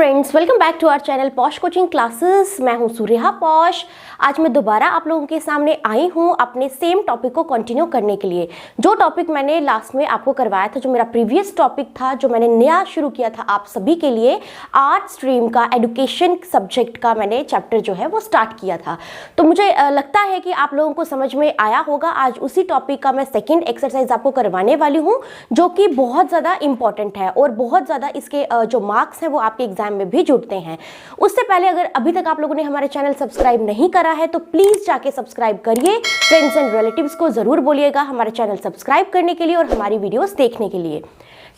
Friends, welcome back to our channel posh coaching classes. मैं हूं Surya posh. आज मैं दोबारा आप लोगों के सामने आई हूं अपने सेम टॉपिक को कंटिन्यू करने के लिए। जो टॉपिक मैंने लास्ट में आपको करवाया था, जो मेरा प्रीवियस टॉपिक था, जो मैंने नया शुरू किया था आप सभी के लिए, आर्ट स्ट्रीम का एडुकेशन सब्जेक्ट का मैंने चैप्टर जो है वो स्टार्ट किया था। तो मुझे लगता है कि आप लोगों को समझ में आया होगा। आज उसी टॉपिक का मैं सेकेंड एक्सरसाइज आपको करवाने वाली हूँ, जो कि बहुत ज़्यादा इंपॉर्टेंट है और बहुत ज़्यादा इसके जो मार्क्स हैं वो आपके एग्जाम में भी जुड़ते हैं। उससे पहले अगर अभी तक आप लोगों ने हमारे चैनल सब्सक्राइब नहीं करा है तो प्लीज जाके सब्सक्राइब करिए। फ्रेंड्स एंड रिलेटिव्स को जरूर बोलिएगा हमारे चैनल सब्सक्राइब करने के लिए और हमारी वीडियोस देखने के लिए।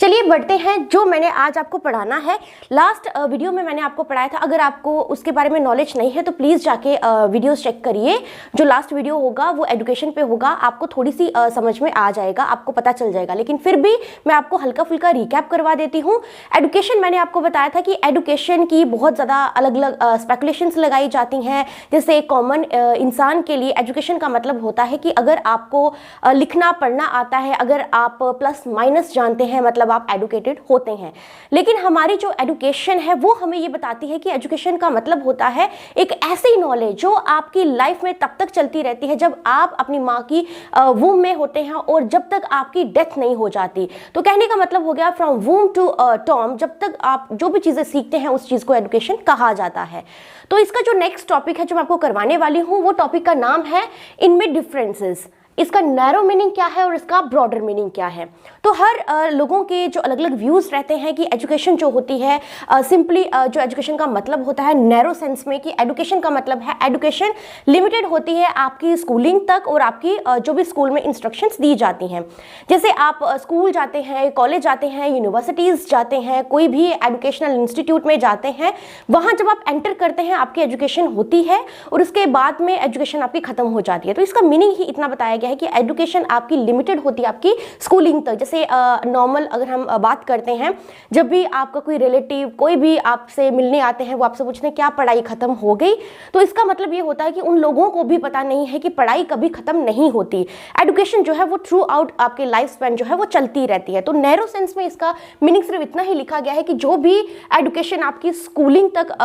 चलिए बढ़ते हैं। जो मैंने आज आपको पढ़ाना है, लास्ट वीडियो में मैंने आपको पढ़ाया था। अगर आपको उसके बारे में नॉलेज नहीं है तो प्लीज़ जाके वीडियोस चेक करिए। जो लास्ट वीडियो होगा वो एजुकेशन पे होगा, आपको थोड़ी सी समझ में आ जाएगा, आपको पता चल जाएगा। लेकिन फिर भी मैं आपको हल्का फुल्का रिकैप करवा देती हूँ। एडुकेशन मैंने आपको बताया था कि एडुकेशन की बहुत ज़्यादा अलग अलग स्पेकुलेशंस लगाई जाती हैं। जैसे कॉमन इंसान के लिए एजुकेशन का मतलब होता है कि अगर आपको लिखना पढ़ना आता है, अगर आप प्लस माइनस जानते हैं, मतलब आप एडुकेटेड होते हैं। लेकिन हमारी जो एजुकेशन है वो हमें ये बताती है कि एजुकेशन का मतलब होता है एक ऐसी नॉलेज जो आपकी लाइफ में तब तक चलती रहती है जब आप अपनी माँ की वूम में होते हैं और जब तक आपकी डेथ नहीं हो जाती। तो कहने का मतलब हो गया फ्रॉम वूम टू टॉम, जब तक आप जो भी चीजें सीखते हैं उस चीज को एजुकेशन कहा जाता है। तो इसका जो नेक्स्ट टॉपिक है जो मैं आपको करवाने वाली हूँ, वो टॉपिक का नाम है इनमें डिफरेंसेस। इसका नैरो मीनिंग क्या है और इसका ब्रॉडर मीनिंग क्या है। तो हर लोगों के जो अलग अलग व्यूज़ रहते हैं कि एजुकेशन जो होती है, सिंपली जो एजुकेशन का मतलब होता है नैरो सेंस में, कि एजुकेशन का मतलब है एजुकेशन लिमिटेड होती है आपकी स्कूलिंग तक और आपकी जो भी स्कूल में इंस्ट्रक्शंस दी जाती हैं। जैसे आप स्कूल जाते हैं, कॉलेज जाते हैं, यूनिवर्सिटीज़ जाते हैं, कोई भी एजुकेशनल इंस्टीट्यूट में जाते हैं, वहाँ जब आप एंटर करते हैं आपकी एजुकेशन होती है और उसके बाद में एजुकेशन आपकी ख़त्म हो जाती है। तो इसका मीनिंग ही इतना बताया है कि एजुकेशन आपकी लिमिटेड होती है आपकी स्कूलिंग तक। जैसे नॉर्मल अगर हम बात करते हैं, जब भी आपका कोई रिलेटिव कोई भी आपसे मिलने आते हैं, वो आपसे पूछते हैं क्या पढ़ाई खत्म हो गई, तो इसका मतलब ये होता है कि उन लोगों को भी पता नहीं है कि पढ़ाई कभी खत्म नहीं होती। एजुकेशन जो है वो थ्रू आउट आपके लाइफ स्पैन जो है वो चलती रहती है। तो नैरो सेंस में इसका मीनिंग सिर्फ इतना ही लिखा गया है कि जो भी एजुकेशन आपकी स्कूलिंग तक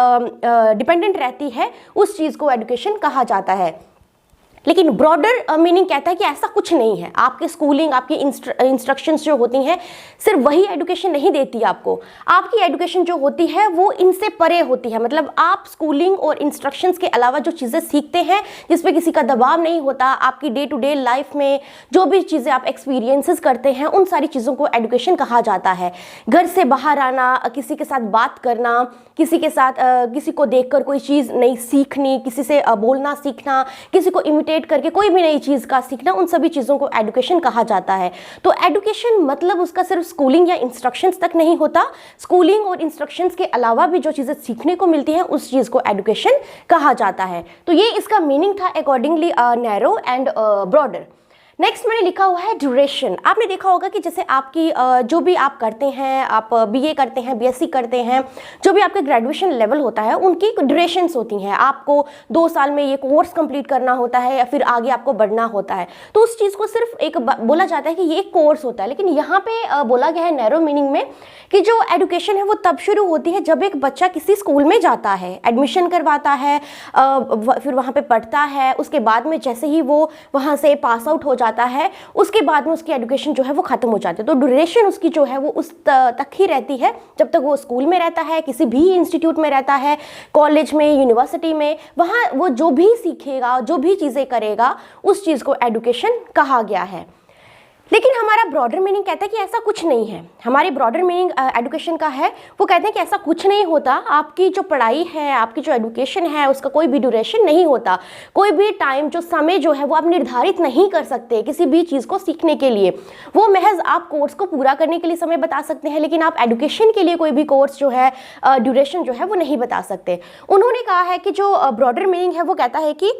डिपेंडेंट रहती है उस चीज को एजुकेशन कहा जाता है। लेकिन ब्रॉडर मीनिंग कहता है कि ऐसा कुछ नहीं है। आपके स्कूलिंग, आपकी इंस्ट्रक्शंस जो होती हैं, सिर्फ वही एजुकेशन नहीं देती आपको। आपकी एजुकेशन जो होती है वो इनसे परे होती है। मतलब आप स्कूलिंग और इंस्ट्रक्शंस के अलावा जो चीज़ें सीखते हैं, जिस पे किसी का दबाव नहीं होता, आपकी डे टू डे लाइफ में जो भी चीज़ें आप एक्सपीरियंसेस करते हैं, उन सारी चीज़ों को एजुकेशन कहा जाता है। घर से बाहर आना, किसी के साथ बात करना, किसी के साथ किसी को देखकर कोई चीज़ नई सीखनी, किसी से बोलना सीखना, किसी को इमिटेट करके कोई भी नई चीज का सीखना, उन सभी चीजों को एजुकेशन कहा जाता है। तो एजुकेशन मतलब उसका सिर्फ स्कूलिंग या इंस्ट्रक्शंस तक नहीं होता। स्कूलिंग और इंस्ट्रक्शंस के अलावा भी जो चीजें सीखने को मिलती हैं उस चीज को एजुकेशन कहा जाता है। तो ये इसका मीनिंग था accordingly narrow and broader. Next मैंने लिखा हुआ है ड्यूरेशन। आपने देखा होगा कि जैसे आपकी जो भी आप करते हैं, आप बीए करते हैं, बीएससी करते हैं, जो भी आपका ग्रेजुएशन लेवल होता है उनकी ड्यूरेशंस होती हैं। आपको 2 साल में ये कोर्स कंप्लीट करना होता है या फिर आगे आपको बढ़ना होता है। तो उस चीज़ को सिर्फ एक बोला जाता है कि ये एक कोर्स होता है। लेकिन यहाँ पे बोला गया है नैरो मीनिंग में कि जो एजुकेशन है वो तब शुरू होती है जब एक बच्चा किसी स्कूल में जाता है, एडमिशन करवाता है, फिर वहाँ पे पढ़ता है। उसके बाद में जैसे ही वो वहाँ से पास आउट हो जाता है, उसके बाद में उसकी एजुकेशन जो है वो खत्म हो जाती है। तो ड्यूरेशन उसकी जो है वो उस तक ही रहती है जब तक वो स्कूल में रहता है, किसी भी इंस्टीट्यूट में रहता है, कॉलेज में, यूनिवर्सिटी में। वहाँ वो जो भी सीखेगा, जो भी चीज़ें करेगा, उस चीज़ को एजुकेशन कहा गया है। लेकिन हमारा ब्रॉडर मीनिंग कहता है कि ऐसा कुछ नहीं है। हमारी ब्रॉडर मीनिंग एजुकेशन का है, वो कहते हैं कि ऐसा कुछ नहीं होता। आपकी जो पढ़ाई है, आपकी जो एजुकेशन है, उसका कोई भी ड्यूरेशन नहीं होता। कोई भी टाइम, जो समय जो है वो आप निर्धारित नहीं कर सकते किसी भी चीज़ को सीखने के लिए। वो महज आप कोर्स को पूरा करने के लिए समय बता सकते हैं, लेकिन आप एजुकेशन के लिए कोई भी कोर्स जो है ड्यूरेशन जो है वो नहीं बता सकते। उन्होंने कहा है कि जो ब्रॉडर मीनिंग है वो कहता है कि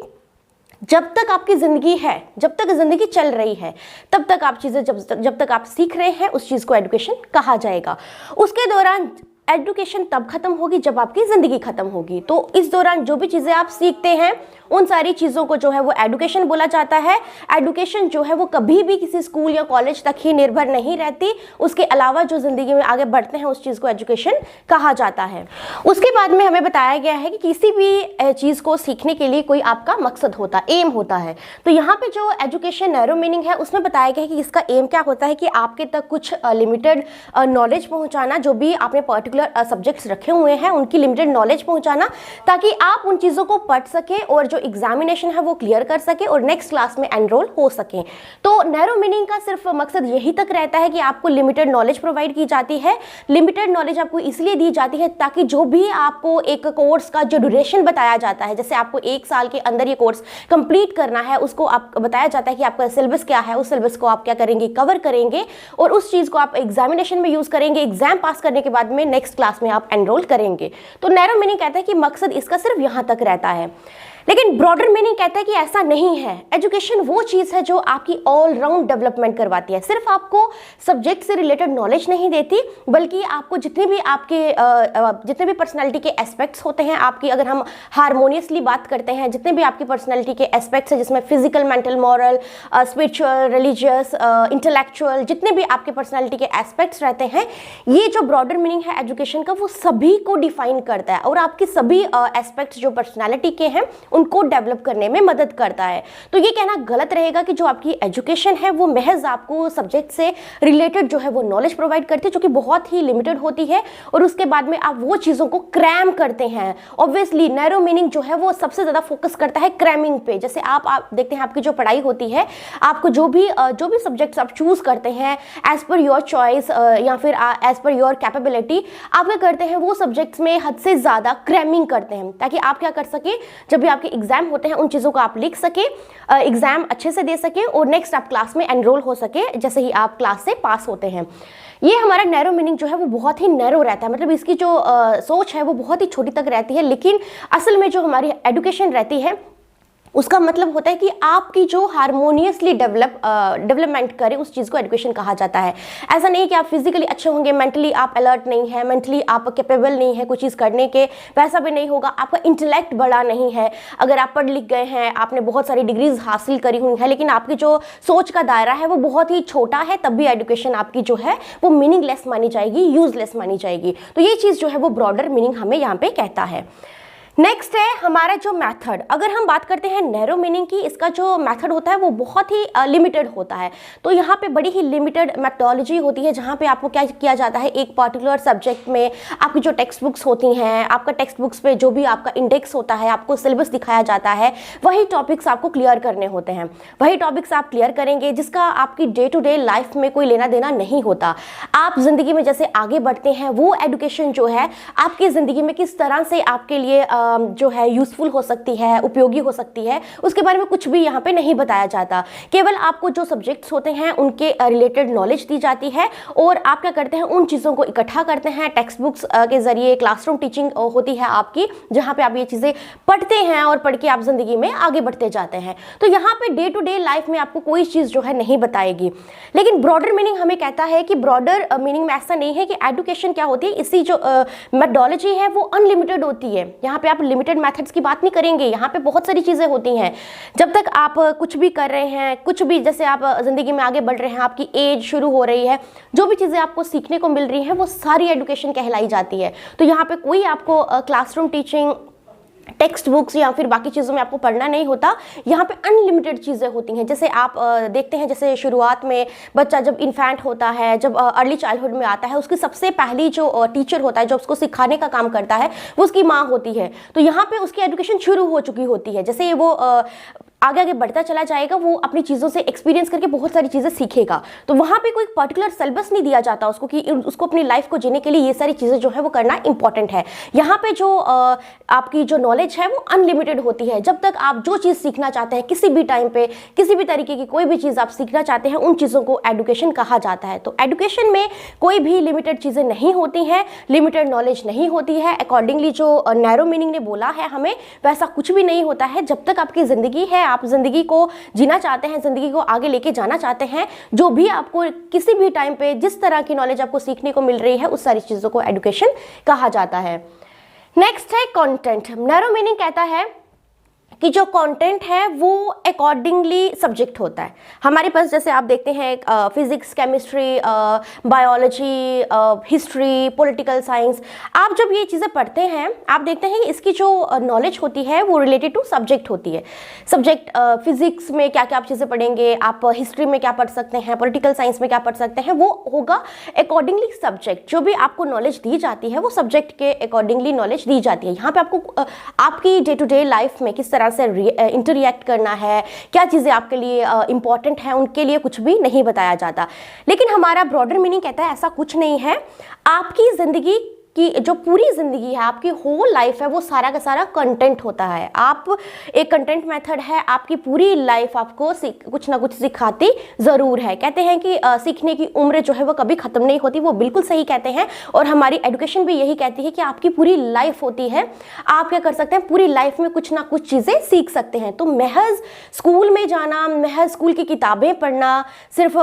जब तक आपकी ज़िंदगी है, जब तक ज़िंदगी चल रही है, तब तक आप चीज़ें जब तक आप सीख रहे हैं उस चीज़ को एजुकेशन कहा जाएगा। उसके दौरान एजुकेशन तब खत्म होगी जब आपकी ज़िंदगी खत्म होगी। तो इस दौरान जो भी चीज़ें आप सीखते हैं उन सारी चीज़ों को जो है वो एजुकेशन बोला जाता है। एजुकेशन जो है वो कभी भी किसी स्कूल या कॉलेज तक ही निर्भर नहीं रहती, उसके अलावा जो ज़िंदगी में आगे बढ़ते हैं उस चीज़ को एजुकेशन कहा जाता है। उसके बाद में हमें बताया गया है कि किसी भी चीज़ को सीखने के लिए कोई आपका मकसद होता है, एम होता है। तो यहाँ पे जो एजुकेशन नैरो मीनिंग है उसमें बताया गया है कि इसका एम क्या होता है कि आपके तक कुछ लिमिटेड नॉलेज पहुँचाना, जो भी आपने पर्टिकुलर सब्जेक्ट्स रखे हुए हैं उनकी लिमिटेड नॉलेज पहुँचाना, ताकि आप उन चीज़ों को पढ़ सकें और जो एग्जामिनेशन है वो क्लियर कर सके और नेक्स्ट क्लास में एनरोल हो सके। तो नैरो मीनिंग का सिर्फ मकसद यही तक रहता है कि आपको लिमिटेड नॉलेज प्रोवाइड की जाती है। लिमिटेड नॉलेज आपको इसलिए दी जाती है ताकि जो भी आपको एक कोर्स का जो ड्यूरेशन बताया जाता है, जैसे आपको 1 साल के अंदर ये कोर्स कंप्लीट करना है, उसको आप बताया जाता है कि आपका सिलेबस क्या है, उस सिलेबस को आप क्या करेंगे, कवर करेंगे और उस चीज़ को आप एग्जामिनेशन में यूज़ करेंगे। एग्जाम पास करने के बाद में नेक्स्ट क्लास में आप एनरोल करेंगे। तो नैरो मीनिंग कहता है कि मकसद इसका सिर्फ यहाँ तक रहता है। लेकिन ब्रॉडर मीनिंग कहता है कि ऐसा नहीं है। एजुकेशन वो चीज़ है जो आपकी ऑल राउंड डेवलपमेंट करवाती है। सिर्फ आपको सब्जेक्ट से रिलेटेड नॉलेज नहीं देती, बल्कि आपको जितने भी पर्सनालिटी के एस्पेक्ट्स होते हैं आपकी, अगर हम हारमोनियसली बात करते हैं, जितने भी आपकी पर्सनालिटी के एस्पेक्ट्स हैं जिसमें physical, mental, moral, spiritual, religious, intellectual, जितने भी आपके पर्सनालिटी के एस्पेक्ट्स रहते हैं, ये जो ब्रॉडर मीनिंग है एजुकेशन का वो सभी को डिफाइन करता है और आपकी सभी एस्पेक्ट्स जो पर्सनालिटी के हैं उनको डेवलप करने में मदद करता है। तो ये कहना गलत रहेगा कि जो आपकी एजुकेशन है वो महज आपको सब्जेक्ट से रिलेटेड जो है वो नॉलेज प्रोवाइड करती है, जो कि बहुत ही लिमिटेड होती है और उसके बाद में आप वो चीज़ों को क्रैम करते हैं। ऑब्वियसली नैरो मीनिंग जो है वो सबसे ज़्यादा फोकस करता है क्रैमिंग पे। जैसे आप देखते हैं आपकी जो पढ़ाई होती है, आपको जो भी सब्जेक्ट्स आप चूज़ करते हैं एज पर योर चॉइस या फिर एज पर योर कैपेबिलिटी, आप क्या करते हैं वो सब्जेक्ट्स में हद से ज़्यादा क्रैमिंग करते हैं, ताकि आप क्या कर सके, जब भी आपके एग्जाम होते हैं उन चीज़ों को आप लिख सके, एग्जाम अच्छे से दे सके और नेक्स्ट आप क्लास में एनरोल हो सके जैसे ही आप क्लास से पास होते हैं। ये हमारा नैरो मीनिंग जो है वो बहुत ही नैरो रहता है, मतलब इसकी जो सोच है वो बहुत ही छोटी तक रहती है। लेकिन असल में जो हमारी एजुकेशन रहती है उसका मतलब होता है कि आपकी जो हारमोनियसली डेवलपमेंट करे उस चीज़ को एजुकेशन कहा जाता है। ऐसा नहीं कि आप फिजिकली अच्छे होंगे, मेंटली आप अलर्ट नहीं है, मेंटली आप कैपेबल नहीं है कुछ चीज़ करने के, वैसा भी नहीं होगा। आपका इंटेलेक्ट बड़ा नहीं है, अगर आप पढ़ लिख गए हैं, आपने बहुत सारी डिग्रीज हासिल करी हुई है, लेकिन आपकी जो सोच का दायरा है वो बहुत ही छोटा है, तब भी एजुकेशन आपकी जो है वो मीनिंगलेस मानी जाएगी, यूजलेस मानी जाएगी। तो ये चीज़ जो है वो ब्रॉडर मीनिंग हमें यहाँ पे कहता है। नेक्स्ट है हमारा जो मेथड। अगर हम बात करते हैं नैरो मीनिंग की, इसका जो मेथड होता है वो बहुत ही लिमिटेड होता है। तो यहाँ पे बड़ी ही लिमिटेड मेथोडोलॉजी होती है, जहाँ पे आपको क्या किया जाता है, एक पर्टिकुलर सब्जेक्ट में आपकी जो टेक्स्ट बुक्स होती हैं, आपका टेक्स्ट बुक्स पे जो भी आपका इंडेक्स होता है, आपको सिलेबस दिखाया जाता है, वही टॉपिक्स आपको क्लियर करने होते हैं। वही टॉपिक्स आप क्लियर करेंगे जिसका आपकी डे टू डे लाइफ में कोई लेना देना नहीं होता। आप ज़िंदगी में जैसे आगे बढ़ते हैं वो एजुकेशन जो है आपकी ज़िंदगी में किस तरह से आपके लिए जो है यूजफुल हो सकती है, उपयोगी हो सकती है, उसके बारे में कुछ भी यहाँ पे नहीं बताया जाता। केवल आपको जो सब्जेक्ट्स होते हैं उनके रिलेटेड नॉलेज दी जाती है और आप क्या करते हैं उन चीज़ों को इकट्ठा करते हैं। टेक्स्ट बुक्स के जरिए क्लासरूम टीचिंग होती है आपकी, जहाँ पे आप ये चीज़ें पढ़ते हैं और पढ़ के आप ज़िंदगी में आगे बढ़ते जाते हैं। तो यहाँ पे डे टू डे लाइफ में आपको कोई चीज़ जो है नहीं बताएगी। लेकिन ब्रॉडर मीनिंग हमें कहता है कि ब्रॉडर मीनिंग में ऐसा नहीं है कि एजुकेशन क्या होती है, इसकी जो मेथोडोलॉजी है वो अनलिमिटेड होती है। यहाँ पे आप लिमिटेड मेथड्स की बात नहीं करेंगे, यहाँ पे बहुत सारी चीज़ें होती हैं। जब तक आप कुछ भी कर रहे हैं, कुछ भी जैसे आप ज़िंदगी में आगे बढ़ रहे हैं, आपकी एज शुरू हो रही है, जो भी चीज़ें आपको सीखने को मिल रही हैं वो सारी एजुकेशन कहलाई जाती है। तो यहाँ पे कोई आपको क्लासरूम टीचिंग, टेक्स्ट बुक्स या फिर बाकी चीज़ों में आपको पढ़ना नहीं होता। यहाँ पे अनलिमिटेड चीज़ें होती हैं। जैसे आप देखते हैं, जैसे शुरुआत में बच्चा जब इन्फेंट होता है, जब अर्ली चाइल्डहुड में आता है, उसकी सबसे पहली जो टीचर होता है, जो उसको सिखाने का काम करता है, वो उसकी माँ होती है। तो यहाँ पे उसकी एजुकेशन शुरू हो चुकी होती है। जैसे वो आगे आगे बढ़ता चला जाएगा, वो अपनी चीज़ों से एक्सपीरियंस करके बहुत सारी चीज़ें सीखेगा। तो वहाँ पे कोई पर्टिकुलर सिलेबस नहीं दिया जाता उसको कि उसको अपनी लाइफ को जीने के लिए ये सारी चीज़ें जो है वो करना इंपॉर्टेंट है। यहाँ पे जो आपकी जो नॉलेज है वो अनलिमिटेड होती है। जब तक आप जो चीज़ सीखना चाहते हैं, किसी भी टाइम पे किसी भी तरीके की कोई भी चीज़ आप सीखना चाहते हैं, उन चीज़ों को एजुकेशन कहा जाता है। तो एजुकेशन में कोई भी लिमिटेड चीज़ें नहीं होती हैं, लिमिटेड नॉलेज नहीं होती है। अकॉर्डिंगली जो नैरो मीनिंग ने बोला है हमें, वैसा कुछ भी नहीं होता है। जब तक आपकी ज़िंदगी है, आप ज़िंदगी को जीना चाहते हैं, ज़िंदगी को आगे लेके जाना चाहते हैं, जो भी आपको किसी भी टाइम पे जिस तरह की नॉलेज आपको सीखने को मिल रही है उस सारी चीज़ों को एजुकेशन कहा जाता है। नेक्स्ट है कंटेंट। नैरो मीनिंग कहता है कि जो कंटेंट है वो अकॉर्डिंगली सब्जेक्ट होता है। हमारे पास जैसे आप देखते हैं physics, chemistry, biology, history, political science, आप जब ये चीज़ें पढ़ते हैं आप देखते हैं कि इसकी जो नॉलेज होती है वो रिलेटेड टू सब्जेक्ट होती है। सब्जेक्ट फिजिक्स में क्या क्या आप चीज़ें पढ़ेंगे, आप हिस्ट्री में क्या पढ़ सकते हैं, पॉलिटिकल साइंस में क्या पढ़ सकते हैं, वो होगा अकॉर्डिंगली सब्जेक्ट। जो भी आपको नॉलेज दी जाती है वो सब्जेक्ट के अकॉर्डिंगली नॉलेज दी जाती है। यहाँ पे आपको आपकी डे टू डे लाइफ में किस तरह से इंटरएक्ट करना है, क्या चीज़ें आपके लिए इंपॉर्टेंट हैं, उनके लिए कुछ भी नहीं बताया जाता। लेकिन हमारा ब्रॉडर मीनिंग कहता है ऐसा कुछ नहीं है। आपकी ज़िंदगी कि जो पूरी ज़िंदगी है, आपकी होल लाइफ है, वो सारा का सारा कंटेंट होता है। आप एक कंटेंट मेथड है, आपकी पूरी लाइफ आपको कुछ ना कुछ सिखाती ज़रूर है। कहते हैं कि सीखने की उम्र जो है वो कभी ख़त्म नहीं होती, वो बिल्कुल सही कहते हैं। और हमारी एजुकेशन भी यही कहती है कि आपकी पूरी लाइफ होती है, आप क्या कर सकते हैं, पूरी लाइफ में कुछ ना कुछ चीज़ें सीख सकते हैं। तो महज स्कूल में जाना, महज स्कूल की किताबें पढ़ना, सिर्फ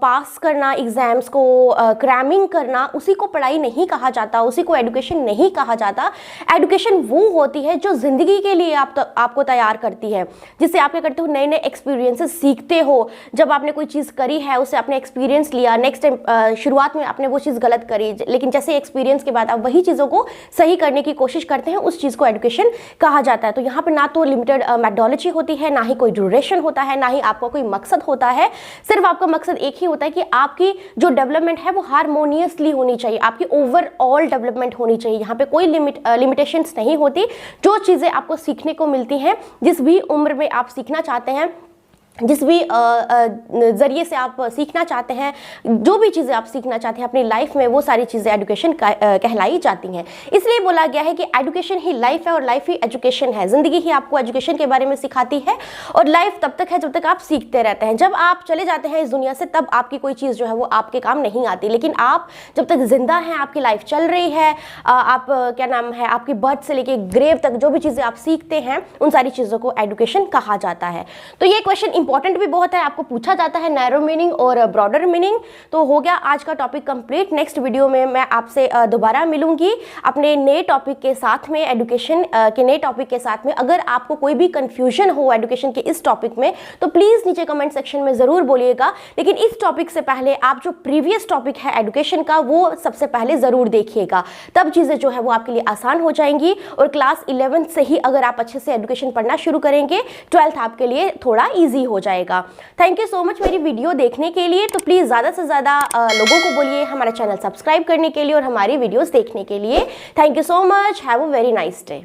पास करना एग्ज़ाम्स को, क्रैमिंग करना, उसी को पढ़ाई नहीं कहा जाता, उसी को एजुकेशन नहीं कहा जाता। एजुकेशन वो होती है जो जिंदगी के लिए आपको तैयार करती है, जिससे आप क्या करते हो, नए नए एक्सपीरियंसेस सीखते हो। जब आपने कोई चीज़ करी है, उससे आपने एक्सपीरियंस लिया, नेक्स्ट टाइम शुरुआत में आपने वो चीज़ गलत करी, लेकिन जैसे एक्सपीरियंस के बाद आप वही चीज़ों को सही करने की कोशिश करते हैं, उस चीज़ को एजुकेशन कहा जाता है। तो यहाँ पर ना तो लिमिटेड मेथोडोलॉजी होती है, ना ही कोई ड्यूरेशन होता है, ना ही आपका कोई मकसद होता है। सिर्फ आपका मकसद एक ही होता है कि आपकी जो डेवलपमेंट है वो हारमोनियसली होनी चाहिए, आपकी ओवरऑल डेवलपमेंट होनी चाहिए। यहाँ पे कोई लिमिटेशंस नहीं होती। जो चीज़ें आपको सीखने को मिलती हैं, जिस भी उम्र में आप सीखना चाहते हैं, जिस भी ज़रिए से आप सीखना चाहते हैं, जो भी चीज़ें आप सीखना चाहते हैं अपनी लाइफ में, वो सारी चीज़ें एजुकेशन कहलाई जाती हैं। इसलिए बोला गया है कि एजुकेशन ही लाइफ है और लाइफ ही एजुकेशन है। ज़िंदगी ही आपको एजुकेशन के बारे में सिखाती है और लाइफ तब तक है जब तक आप सीखते रहते हैं। जब आप चले जाते हैं इस दुनिया से, तब आपकी कोई चीज़ जो है वो आपके काम नहीं आती। लेकिन आप जब तक जिंदा हैं, आपकी लाइफ चल रही है, आप क्या नाम है, आपकी बर्थ से लेके ग्रेव तक जो भी चीज़ें आप सीखते हैं, उन सारी चीज़ों को एजुकेशन कहा जाता है। तो ये क्वेश्चन इंपॉर्टेंट भी बहुत है, आपको पूछा जाता है नैरो मीनिंग और ब्रॉडर मीनिंग। तो हो गया आज का टॉपिक कंप्लीट। नेक्स्ट वीडियो में मैं आपसे दोबारा मिलूंगी अपने नए टॉपिक के साथ में, एजुकेशन के नए टॉपिक के साथ में। अगर आपको कोई भी कंफ्यूजन हो एजुकेशन के इस टॉपिक में तो प्लीज़ नीचे कमेंट सेक्शन में ज़रूर बोलिएगा। लेकिन इस टॉपिक से पहले आप जो प्रीवियस टॉपिक है एजुकेशन का, वो सबसे पहले ज़रूर देखिएगा, तब चीज़ें जो है वो आपके लिए आसान हो जाएंगी। और क्लास 11th से ही अगर आप अच्छे से एजुकेशन पढ़ना शुरू करेंगे, 12th आपके लिए थोड़ा ईजी हो जाएगा। थैंक यू सो मच मेरी वीडियो देखने के लिए। तो प्लीज़ ज़्यादा से ज़्यादा लोगों को बोलिए हमारा चैनल सब्सक्राइब करने के लिए और हमारी वीडियोस देखने के लिए। Thank you so much. Have a very nice day.